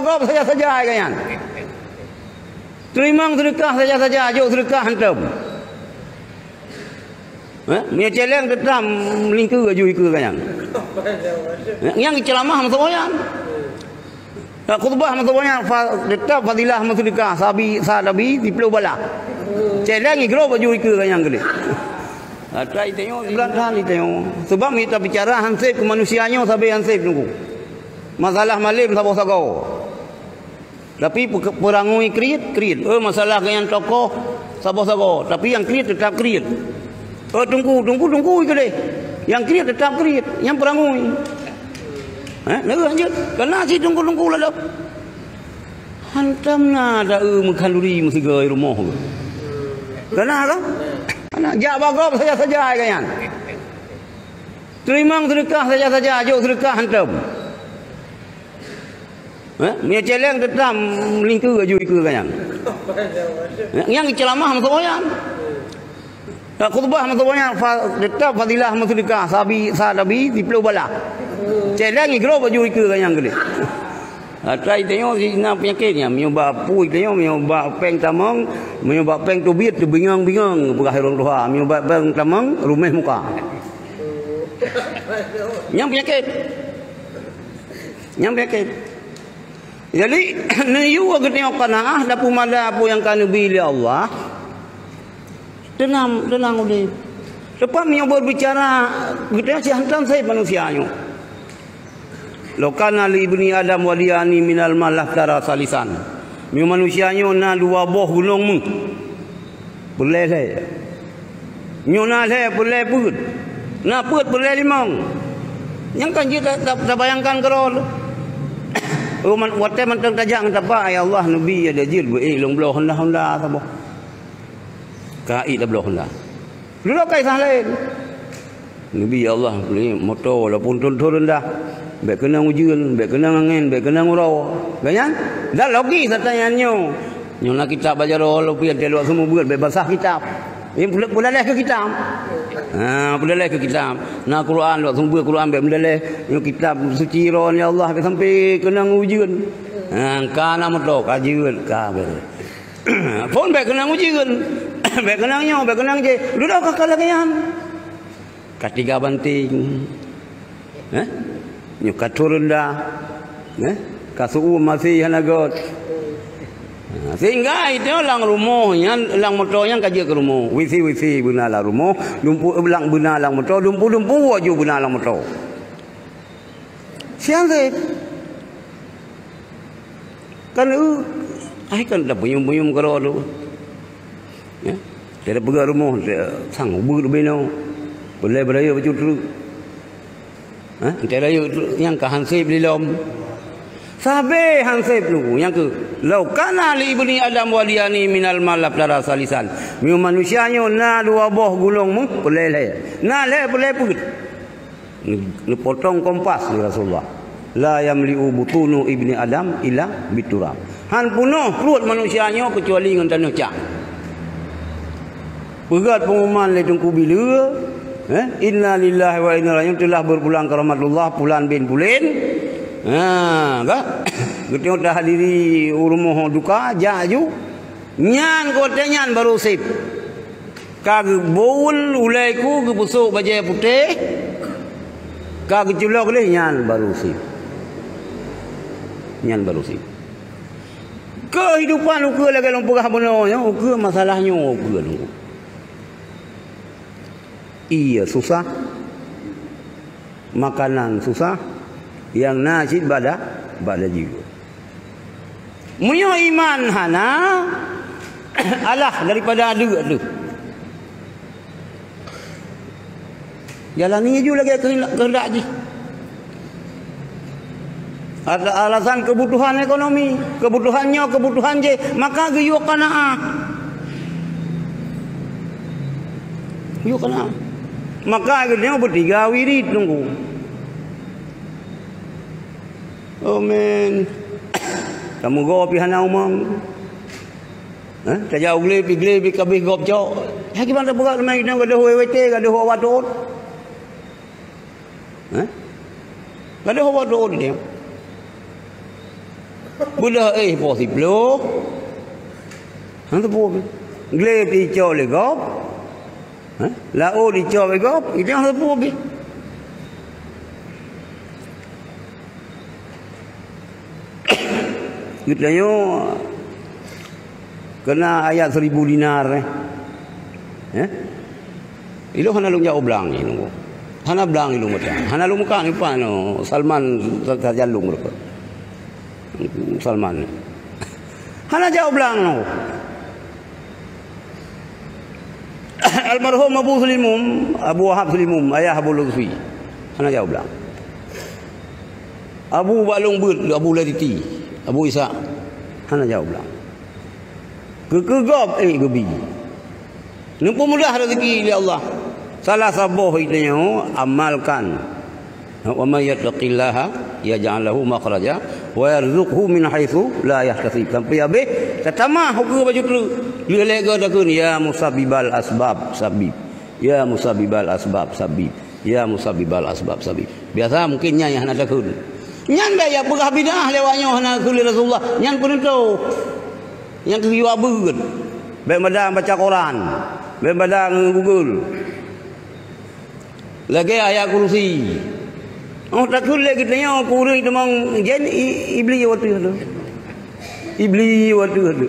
bagop saja kan. Terima sedekah saja, jauh sedekah hantam. Punya celeng tetap melingkar aju ikut kan. Yang ceramah maksudnya. Tak khutbah maksudnya tetap fadilah sedekah sabi di Pulau Bala. Celeng ikut baju ikut kan yang gede. Try tengok belakang ni tengok. Sebab kita bicara hansip ke manusianya sampai hansip nunggu. Masalah malim sabar-sabar. Tapi perangui kriit. Masalah yang tokoh sabar-sabar. Tapi yang kriit tetap kriit. Tunggu ke deh. Yang kriit tetap kriit, yang perangui. Lanjut. Kena si tunggu lah dah. Hantam na ada kalori mesti gay rumah. Kena kan? Kena jak bagop saja kan. Terima sedekah saja, jauh sedekah hantam. Punya celeng tetap melingkar aju ikut kan. Yang ceramah maksudnya. Tak khutbah maksudnya tetap fadilah sedekah sabi di Pulau Bala. Celeng ikut baju ikut kan yang gede. Try tengok si nak penyakitnya, menyebab pui tengok, menyebab peng tamang, menyebab peng tubit tu bingang berahirun doa, menyebab peng tamang rumah muka. Yang penyakit. Jadi niu agak tengok qanaah dapu mada apa yang kanu bili Allah. Tenang udah. Lepas dia berbicara, kita si hantam saya manusianya. Lokana li ibni Adam waliyani minal malah tara salisan. Miu manusianya na dua boh gunung mu. Boleh le. Miu na le boleh put. Na put boleh limang. Yang kan kita tak bayangkan kerol. Man watai man tajang tapa ya Allah nabi ada jil long bloh honda sabo. Kai dah bloh honda. Dulu kai sah lain. Nabi Allah beli motor walaupun turun dah. Baik kena ujian, baik kena angin, baik kena ngurau. Ganyan? Dah lagi satanyanyo. Nyo nak kitab baca roh pian telok semua buat basah kitab. Ini boleh ke kitab. Boleh ke kitab. Nah Quran lok sumber Quran baik boleh. Nyo kitab suci roh ya Allah sampai kena ujian. Kana motor kajian ka ber. Pun baik kena ujian. Baik kena nyo, baik kena je. Duduk kakak ganyan. Ketiga banting. Nyo katurun dah. Kasuu masih hanagot. Sehingga itu lang rumahnya, lang motornya kaji ke rumah. Wisi benar lang rumah, lumpu lang benar lang motor, lumpu aja benar lang motor. Siang saya kan kan dah buyum kalau tu. Ya. Dia pergi rumah, sang ubur beno. Boleh beraya baju tu. Dia yang ke hansip di dalam. Sabe hansip lu yang ke lau kana li ibni Adam waliyani minal malab tara salisan. Miu manusianya na dua boh gulung mu boleh le. Na le boleh put. Ni potong kompas ni Rasulullah. La yamli'u butunu ibni Adam illa biturab. Han punuh perut manusianya kecuali dengan tanah cak. Pegat pengumuman le tungku bila inna lillahi wa inna ilaihi telah berpulang ke rahmatullah pulan bin pulin. Kan? Kita dah hadiri rumah duka jaju. Nyan kota nyan baru sip. Kag boul ulaiku ke busuk baju putih. Kag julok le nyan baru sip. Nyan baru sip. Kehidupan uka lagi lompah benarnya, uka masalahnya uka lu. Iya susah. Makanan susah. Yang nasib bada juga. Munya iman hana alah daripada ada tu. Jalani je lagi kehendak je. Ada alasan kebutuhan ekonomi, kebutuhan je, maka geyo qanaah. Geyo qanaah. Maka dia bertiga wirid tunggu. Oh men, kamu go pi hana umang. Tajau gle pi kabih gop cok. Ha ki banda buka mai nang gado wete gado watot. Gado watot dia. Budak possible. Hang tu pun. Gle di cho le gop. Ha? Lao di cho le gop, itu hang tu pun. Kitanya kena ayat 1000 dinar Ilo hana lu jauh belang ni nunggu. Hana belang ilu macam. Hana lu muka ni pa no Salman terjalung mereka. Salman. Hana jauh belang no. Almarhum Abu Sulimum, Abu Wahab Sulimum, ayah Abu Lutfi. Hana jauh belang. Abu Balung Bud, Abu Laditi, Abu Isa. Hana jauh belang. Kegop gebi. Nampu mudah rezeki oleh Allah. Salah sabuh itu amalkan. Wa may yattaqillaha yaj'al lahu makhraja wa yarzuqhu min haitsu la yahtasib. Sampai habis tatamah hukum baju tu. Dia lega dakun ya musabbibal asbab sabib. Ya musabbibal asbab sabib. Ya musabbibal asbab sabib. Biasa mungkin nya yang ada kun. Nyan dah ya pegah bidah lewatnya hana kuli Rasulullah. Nyan pun tu. Yang tu abud. Baik madang baca Quran. Baik madang Google. Lagi ayat kursi. Oh tak kul lagi tanya kurang demang jen iblis waktu tu. Iblis waktu tu.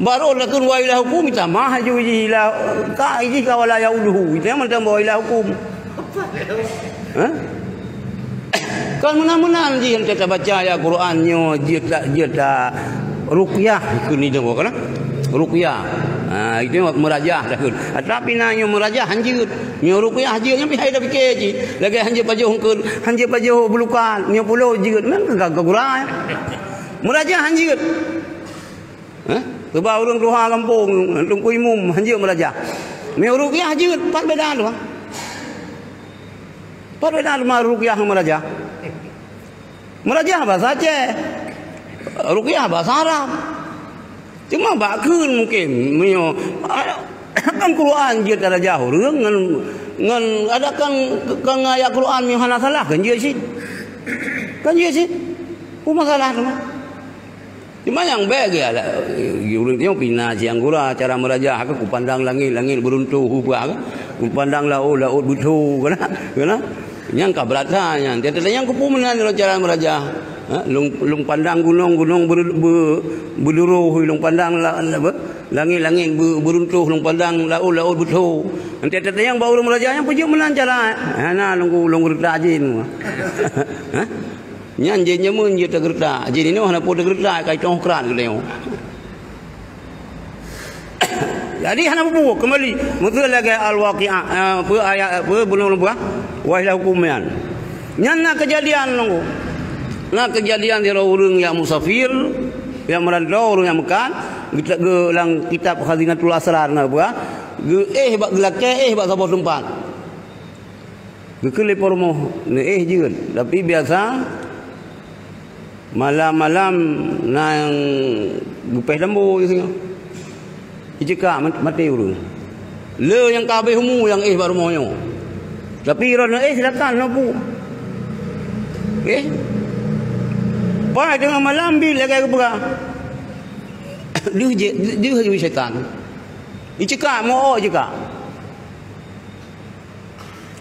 Baru nak kun wa ilah hukum minta mah ju ilah ka iji ka wala yauluhu. Itu yang mentang wa ilah hukum. Kan mana-mana ji yang kita baca ayat Qurannya dia tak ruqyah kun ni dengo kan? Ruqyah. Itu merajah dah kun. Tapi nanya merajah hanjut. Nyo ruqyah je yang pihai dah fikir je. Lagi hanjut pajuh kun, hanjut pajuh bulukan, nyo pulau je. Nang gagura. Merajah hanjut. Sebab orang luar kampung, tungku imum hanjut merajah. Nyo ruqyah je pat beda tu. Pat beda mah ruqyah merajah. Merajah bahasa Aceh. Ruqyah bahasa Arab. Cuma bakun mungkin menyo kan Quran dia tak ada jauh ngan ada kan ayat Quran yang hana salah kan dia sih. Kan dia sih. Apa masalah tu mah? Cuma yang baik ya lah. Urang tengok pina siang gura cara merajah ke pandang langit beruntuh apa ke? Ku pandang laut butuh kana? Yang kabratanya. Dia yang kupumenan cara merajah. Lung pandang gunung berduruh, lung pandang langit beruntuh, lung pandang laut butuh. Nanti yang baru merajanya pujuk melancar. Hana lung gerta jin. Nyan je nyemun je gerta. Jin ini hana pu gerta kai tongkran ke Jadi hana buku kembali. Mutul lagi al-waqi'ah. Apa ayat apa belum buah? Wa ila hukuman. Nyan kejadian nunggu. Nah kejadian dia orang yang musafir, yang merantau orang yang makan, kita gelang kitab Khazinatul Asrar na buah, bak gelake bak sabot tempat. Gekele pormo ne jeun, tapi biasa malam-malam nang gupeh lembu gitu. Ijeka mati urang. Le yang kabeh humu yang bak rumohnya. Tapi ron silakan no bu. Pai dengan malam bila kaya berah. Dia hanya syaitan. Icekak mau cekak.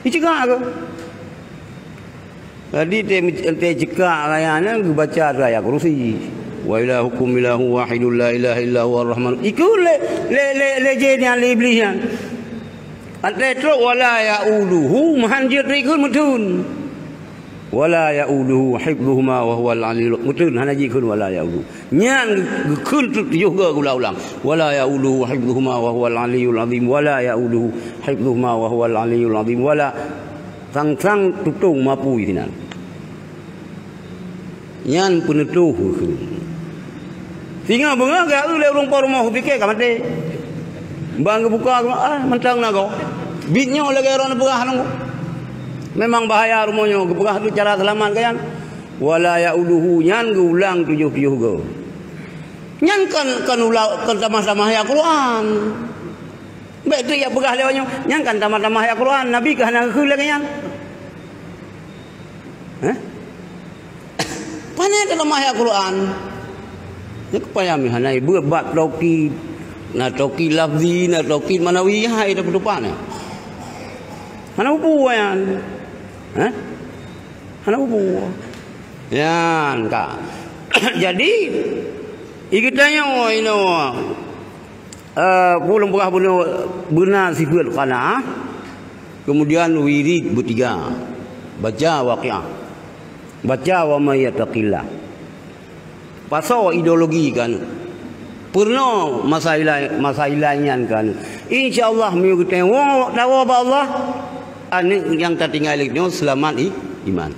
Icekak ke? Jadi te cekak kayanya baca ayat kursi. Wa ilahukum ilahu wahidul la ilaha illa huwar rahman. Ikul le jenian le iblisan. Ante tro wala yauluhu mahanjir ikul mutun. Wala ya'uluhu hifdhuhuma wa huwal aliyyul mutun hana jikun wala ya'uluhu nyan gekun tu juga ulang wala ya'uluhu hifdhuhuma wa huwal aliyyul azim wala ya'uluhu hifdhuhuma wa huwal aliyyul azim wala sang tutung mapu itinan nyan penetuh singa bunga ga le urang pormo fikir ka mate bang buka mentang nago bitnya lagi ron begah nunggu. Memang bahaya rumahnya kepegah tu cara selamat kan wala yauluhu nyan ulang 70 go nyan kan ulang kan tamah-tamah ya Quran baik tu ya pegah lewatnya nyan kan tamah-tamah ya Quran nabi kah nak khul lagi nyan Pandai dalam ayat Quran. Ni kepayami hanai buat tauqid, na tauqid lafzi, na tauqid manawi hai dah depan ni. Hana upu yan. Hana upu. Yan ka. Jadi ikitanya ino pulang berah benar sifat qanaah. Kemudian wirid bertiga. Baca waqiah. Baca wa may yattaqillah. Pasal ideologi kan. Purna masailah kan. Insya-Allah mengikuti tawa ba Allah ane yang tertinggal itu selamat iman.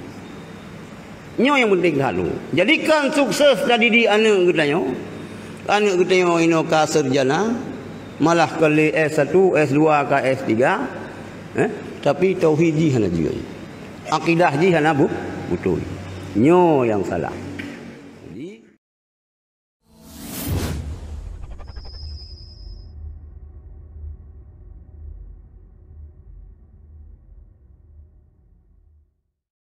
Nyo yang penting halu. Jadikan sukses tadi di ane katanya. Ane katanya ino ka sarjana malah kali S1, S2 ke S3. Tapi tauhid ji hana juga. Akidah ji hana betul. Nyo yang salah.